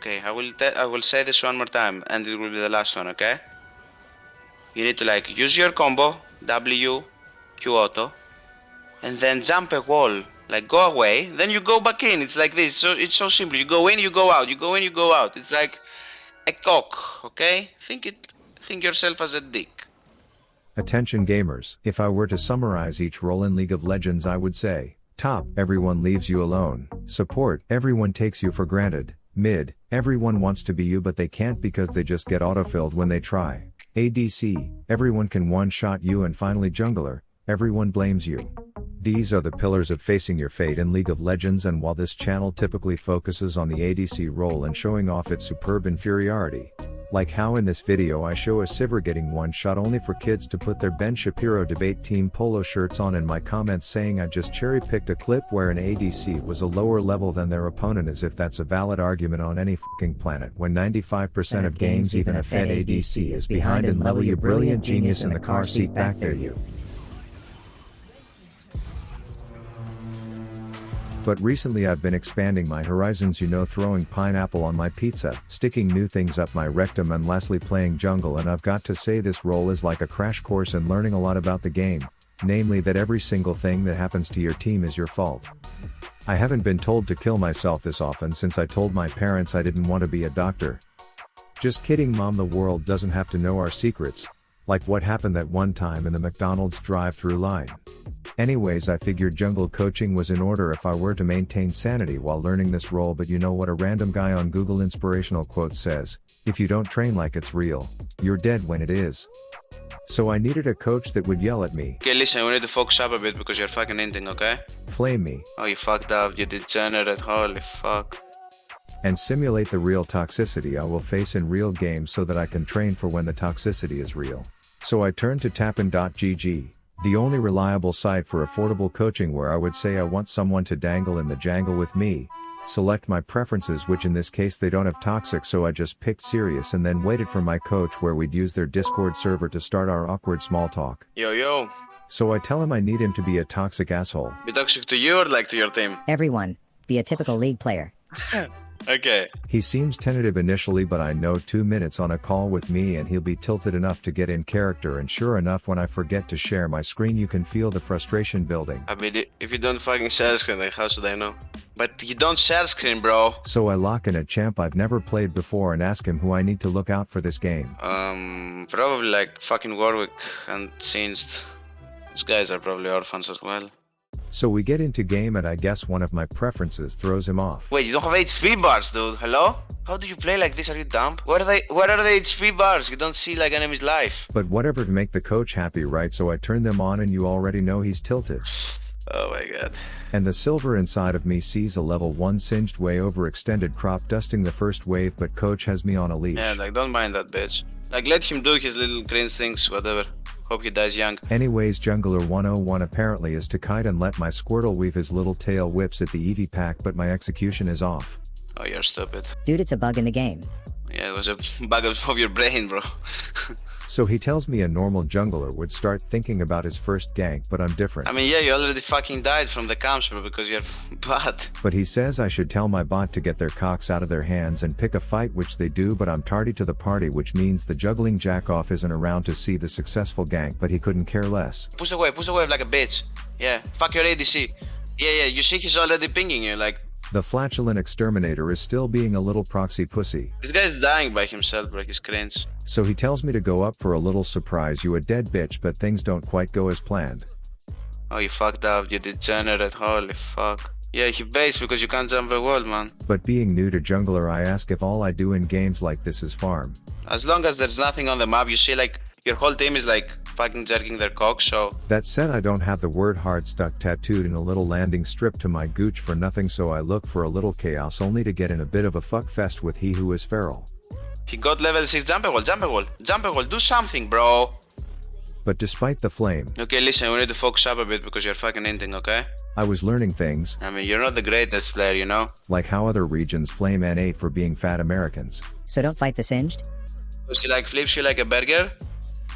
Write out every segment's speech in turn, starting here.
Okay, I will say this one more time, and it will be the last one. Okay. You need to like use your combo W, Q auto, and then jump a wall. Like go away, then you go back in. It's like this. So it's so simple. You go in, you go out. You go in, you go out. It's like a cock. Okay. Think yourself as a dick. Attention gamers, if I were to summarize each role in League of Legends I would say, top, everyone leaves you alone, support, everyone takes you for granted, mid, everyone wants to be you but they can't because they just get autofilled when they try, ADC, everyone can one-shot you, and finally jungler, everyone blames you. These are the pillars of facing your fate in League of Legends, and while this channel typically focuses on the ADC role and showing off its superb inferiority, like how in this video I show a Sivir getting one shot only for kids to put their Ben Shapiro debate team polo shirts on, in my comments saying I just cherry picked a clip where an ADC was a lower level than their opponent, as if that's a valid argument on any fucking planet, when 95% of games even a fed ADC is behind in level. You brilliant genius in the car seat back there, you. But recently I've been expanding my horizons, throwing pineapple on my pizza, sticking new things up my rectum, and lastly playing jungle, and I've got to say this role is like a crash course in learning a lot about the game, namely that every single thing that happens to your team is your fault. I haven't been told to kill myself this often since I told my parents I didn't want to be a doctor. Just kidding mom, the world doesn't have to know our secrets, like what happened that one time in the McDonald's drive-thru line. Anyways, I figured jungle coaching was in order if I were to maintain sanity while learning this role, but you know what a random guy on Google inspirational quote says, if you don't train like it's real, you're dead when it is. So I needed a coach that would yell at me. Okay, listen, we need to focus up a bit because you're fucking ending, okay? Flame me. Oh, you fucked up, you degenerate, holy fuck. And simulate the real toxicity I will face in real games so that I can train for when the toxicity is real. So I turned to Tapin.gg, the only reliable site for affordable coaching, where I would say I want someone to dangle in the jangle with me, select my preferences, which in this case they don't have toxic, so I just picked serious, and then waited for my coach where we'd use their Discord server to start our awkward small talk. Yo. So I tell him I need him to be a toxic asshole. Be toxic to you or like to your team? Everyone, be a typical League player. Okay. He seems tentative initially, but I know 2 minutes on a call with me and he'll be tilted enough to get in character, and sure enough when I forget to share my screen you can feel the frustration building. I mean, if you don't fucking share screen, like how should I know? But you don't share screen, bro. So I lock in a champ I've never played before and ask him who I need to look out for this game. Probably like fucking Warwick and Singed. These guys are probably orphans as well. So we get into game and I guess one of my preferences throws him off. Wait, you don't have HP bars, dude. Hello? How do you play like this? Are you dumb? Where are the HP bars? You don't see like enemy's life. But whatever to make the coach happy, right? So I turn them on and you already know he's tilted. Oh my god. And the silver inside of me sees a level 1 Singed way overextended crop dusting the first wave, but coach has me on a leash. Yeah, like don't mind that bitch. Like let him do his little cringe things, whatever. Hope he dies young. Anyways, Jungler 101 apparently is to kite and let my Squirtle weave his little tail whips at the Eevee pack, but my execution is off. Oh, you're stupid. Dude, it's a bug in the game. Yeah, it was a bug of your brain, bro. So he tells me a normal jungler would start thinking about his first gank, but I'm different. I mean, yeah, you already fucking died from the camps, bro, because you're bad. But he says I should tell my bot to get their cocks out of their hands and pick a fight, which they do, but I'm tardy to the party, which means the juggling jackoff isn't around to see the successful gank, but he couldn't care less. Push the wave like a bitch. Yeah, fuck your ADC. Yeah, you see he's already pinging you, like... The flatulent exterminator is still being a little proxy pussy. This guy's dying by himself, bro, he's cringe. So he tells me to go up for a little surprise, you a dead bitch, but things don't quite go as planned. Oh, you fucked up, you degenerate, holy fuck. Yeah, he based because you can't jump the wall, man. But being new to jungler, I ask if all I do in games like this is farm. As long as there's nothing on the map, you see like, your whole team is like fucking jerking their cock, so... That said, I don't have the word hard stuck tattooed in a little landing strip to my gooch for nothing, so I look for a little chaos only to get in a bit of a fuck fest with he who is feral. He got level 6 jump a wall, do something, bro. But despite the flame... Okay, listen, we need to focus up a bit because you're fucking ending, okay? I was learning things. I mean, you're not the greatest player, you know? Like how other regions flame N8 for being fat Americans. So don't fight the Singed? Because he like flips you like a burger,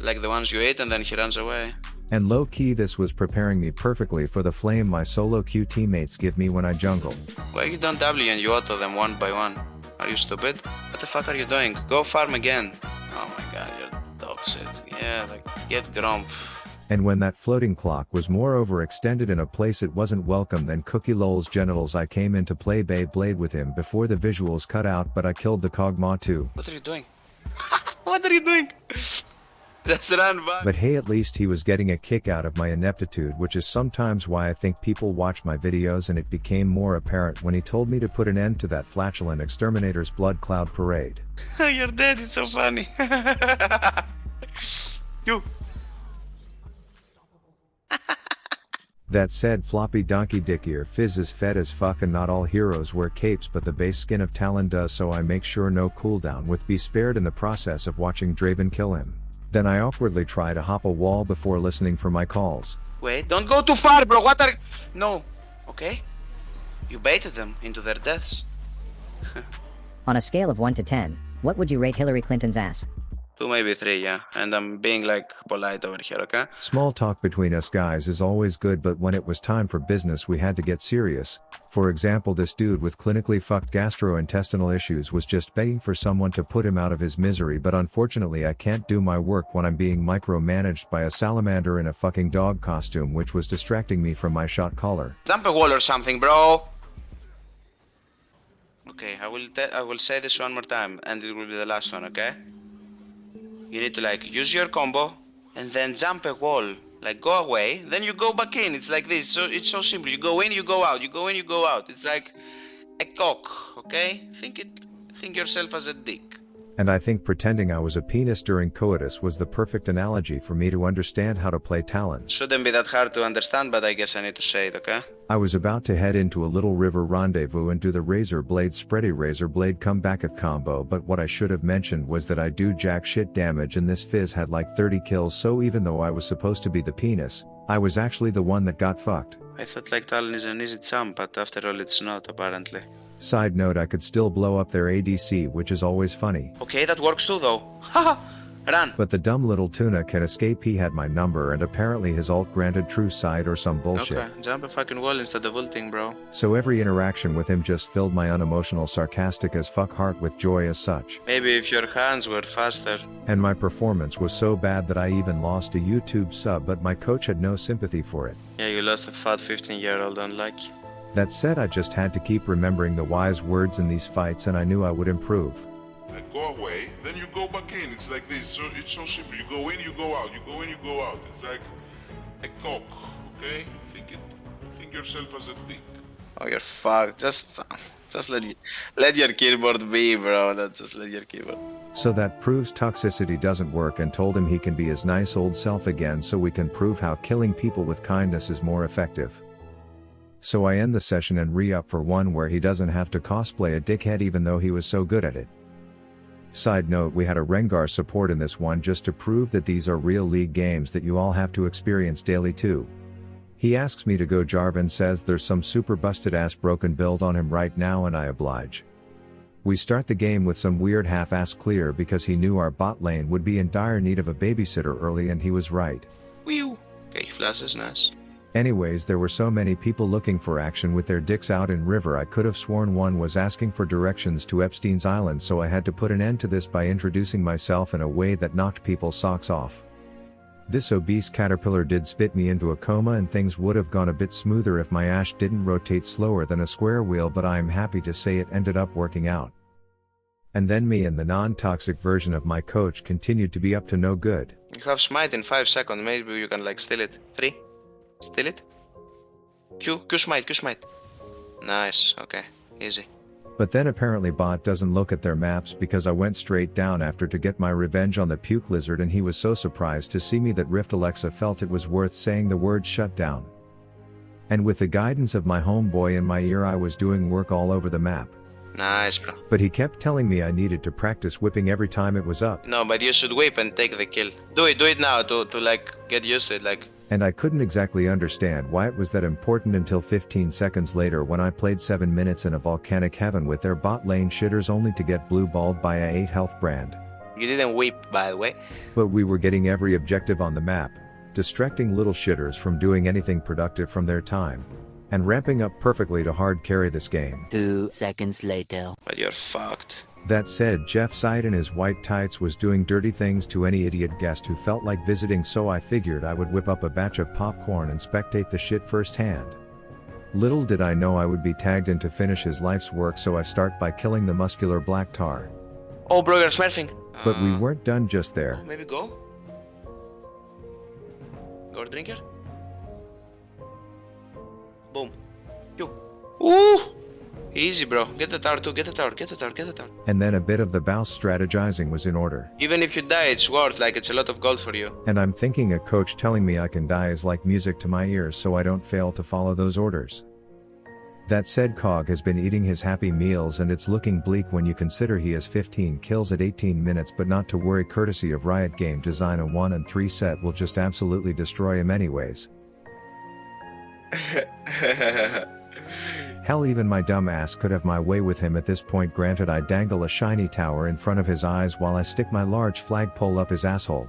like the ones you eat, and then he runs away. And low-key this was preparing me perfectly for the flame my solo queue teammates give me when I jungle. Why you don't W and you auto them one by one? Are you stupid? What the fuck are you doing? Go farm again. Oh my god, you're dog shit. Yeah, like, get grump. And when that floating clock was moreover extended in a place it wasn't welcome than Cookie Lol's genitals, I came in to play Beyblade with him before the visuals cut out, but I killed the Kog'Maw too. What are you doing? What are you doing? Just run back. But hey, at least he was getting a kick out of my ineptitude, which is sometimes why I think people watch my videos, and it became more apparent when he told me to put an end to that flatulent exterminator's blood cloud parade. You're dead, it's so funny. You. That said, floppy donkey dick ear fizz is fed as fuck, and not all heroes wear capes, but the base skin of Talon does, so I make sure no cooldown with be spared in the process of watching Draven kill him. Then I awkwardly try to hop a wall before listening for my calls. Wait, don't go too far, bro. What are... No. Okay? You baited them into their deaths. On a scale of 1 to 10, what would you rate Hillary Clinton's ass? 2, maybe 3, yeah. And I'm being like polite over here, okay? Small talk between us guys is always good, but when it was time for business we had to get serious. For example, this dude with clinically fucked gastrointestinal issues was just begging for someone to put him out of his misery, but unfortunately I can't do my work when I'm being micromanaged by a salamander in a fucking dog costume, which was distracting me from my shot caller. Jump a wall or something, bro. Okay, I will say this one more time, and it will be the last one, okay? You need to like use your combo and then jump a wall, like go away, then you go back in. It's like this. So it's so simple. You go in, you go out. You go in, you go out. It's like a cock, okay? Think yourself as a dick. And I think pretending I was a penis during coitus was the perfect analogy for me to understand how to play Talon. Shouldn't be that hard to understand, but I guess I need to say it, okay? I was about to head into a little river rendezvous and do the razor blade spready razor blade comebacketh combo, but what I should have mentioned was that I do jack shit damage, and this fizz had like 30 kills, so even though I was supposed to be the penis, I was actually the one that got fucked. I thought like Talon is an easy jump, but after all it's not, apparently. Side note, I could still blow up their ADC, which is always funny. Okay, that works too though. Haha! Run! But the dumb little tuna can escape. He had my number, and apparently his ult granted true side or some bullshit. Okay, jump a fucking wall instead of ulting, bro. So every interaction with him just filled my unemotional sarcastic as fuck heart with joy as such. Maybe if your hands were faster. And my performance was so bad that I even lost a YouTube sub, but my coach had no sympathy for it. Yeah, you lost a fat 15-year-old, unlike. That said, I just had to keep remembering the wise words in these fights, and I knew I would improve. Like go away, then you go back in. It's like this. So it's so simple. You go in, you go out. You go in, you go out. It's like a cock, okay? Think yourself as a dick. Oh, you're fucked. Just let your keyboard be, bro. Just let your keyboard. So that proves toxicity doesn't work, and told him he can be his nice old self again, so we can prove how killing people with kindness is more effective. So I end the session and re-up for one where he doesn't have to cosplay a dickhead, even though he was so good at it. Side note, we had a Rengar support in this one just to prove that these are real league games that you all have to experience daily too. He asks me to go. Jarvan says there's some super busted ass broken build on him right now, and I oblige. We start the game with some weird half-ass clear because he knew our bot lane would be in dire need of a babysitter early, and he was right. Whew. Okay, flash is nice. Anyways, there were so many people looking for action with their dicks out in river, I could have sworn one was asking for directions to Epstein's Island, so I had to put an end to this by introducing myself in a way that knocked people's socks off. This obese caterpillar did spit me into a coma, and things would have gone a bit smoother if my ash didn't rotate slower than a square wheel, but I am happy to say it ended up working out. And then me and the non-toxic version of my coach continued to be up to no good. You have smite in 5 seconds, maybe you can like steal it. 3? Steal it? Q smite, Q smite. Nice, okay, easy. But then apparently bot doesn't look at their maps, because I went straight down after to get my revenge on the puke lizard, and he was so surprised to see me that Rift Alexa felt it was worth saying the word shut down. And with the guidance of my homeboy in my ear, I was doing work all over the map. Nice, bro. But he kept telling me I needed to practice whipping every time it was up. No, but you should whip and take the kill. Do it now to like get used to it, like. And I couldn't exactly understand why it was that important until 15 seconds later, when I played 7 minutes in a volcanic heaven with their bot lane shitters, only to get blue balled by a 8 health brand. You didn't whip, by the way. But we were getting every objective on the map, distracting little shitters from doing anything productive from their time. and ramping up perfectly to hard carry this game. 2 seconds later. But you're fucked. That said, Jeff Side in his white tights was doing dirty things to any idiot guest who felt like visiting, so I figured I would whip up a batch of popcorn and spectate the shit firsthand. Little did I know I would be tagged in to finish his life's work, so I start by killing the muscular black tar. Oh bro, you're smurfing. But we weren't done just there. Maybe go? Go drinker? Boom. You. Ooh! Easy bro, get the tower too, get the tower, get the tower, get the tower. And then a bit of the bouse strategizing was in order. Even if you die, it's worth, like it's a lot of gold for you. And I'm thinking a coach telling me I can die is like music to my ears, so I don't fail to follow those orders. That said, Cog has been eating his happy meals and it's looking bleak when you consider he has 15 kills at 18 minutes, but not to worry, courtesy of Riot Game Design, a 1 and 3 set will just absolutely destroy him anyways. Hell, even my dumb ass could have my way with him at this point. Granted, I dangle a shiny tower in front of his eyes while I stick my large flagpole up his asshole.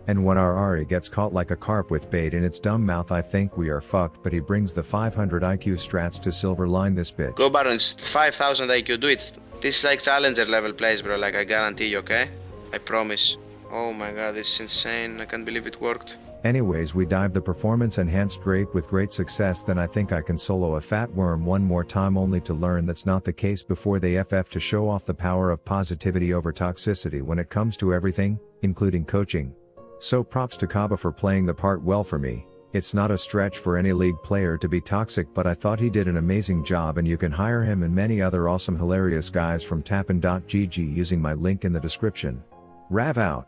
And when our Ari gets caught like a carp with bait in its dumb mouth, I think we are fucked, but he brings the 500 IQ strats to silver line this bitch. Go Barons, 5000 IQ, do it. This is like challenger level plays bro, like I guarantee you, okay? I promise. Oh my god, this is insane, I can't believe it worked. Anyways, we dive the performance enhanced grape with great success. Then I think I can solo a fat worm one more time, only to learn that's not the case before they FF to show off the power of positivity over toxicity when it comes to everything, including coaching. So props to Kaba for playing the part well for me. It's not a stretch for any league player to be toxic, but I thought he did an amazing job, and you can hire him and many other awesome hilarious guys from tappin.gg using my link in the description. Rav out.